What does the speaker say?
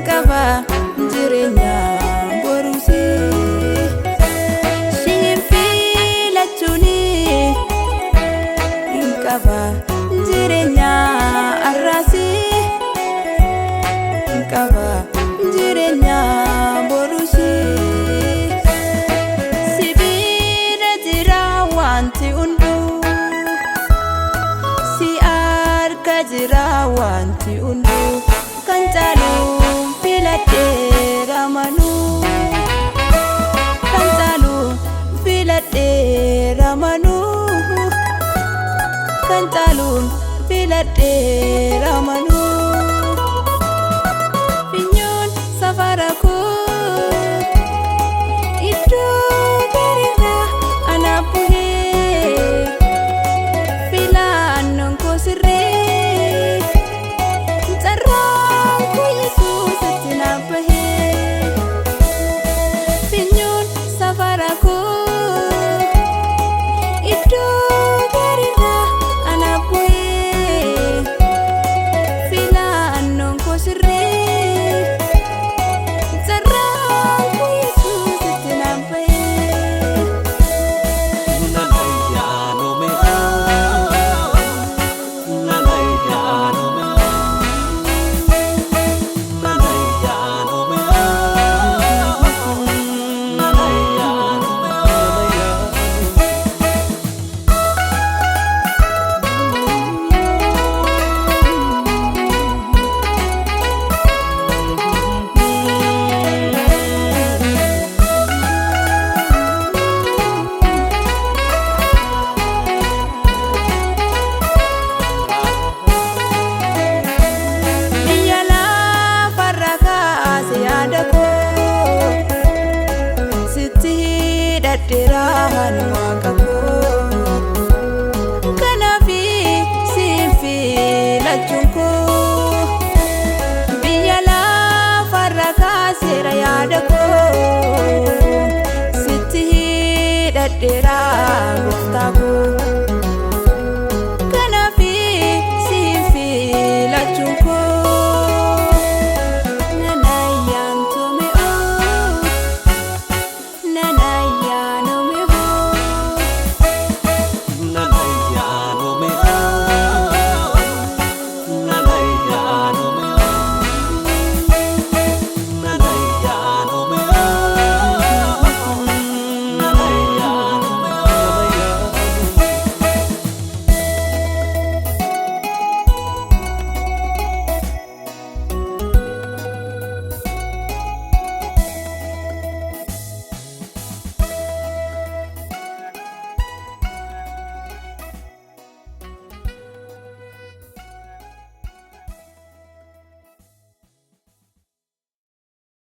qaba jireenya boruusi shiin filachuuni qaba jireenya arraasi qaba jireenya boruusi sibira jira wanti hundu si arga jira wanti hundu kan caalu filadheera manuu kan caalu filadheera manuu kan caalu filadheera manuu finyoon safara koo iddoo bareedaa ana bu'ee filannoon koo sirree carraan koo Yesuusitti na bahee finyoon safara koo iddoo bareedaa ana bu'ee filannoon koo sirree carraan koo Yesuusitti na bahee. Biyya lafarra kaase yaada koo sitti hidhadheera ani Waaqa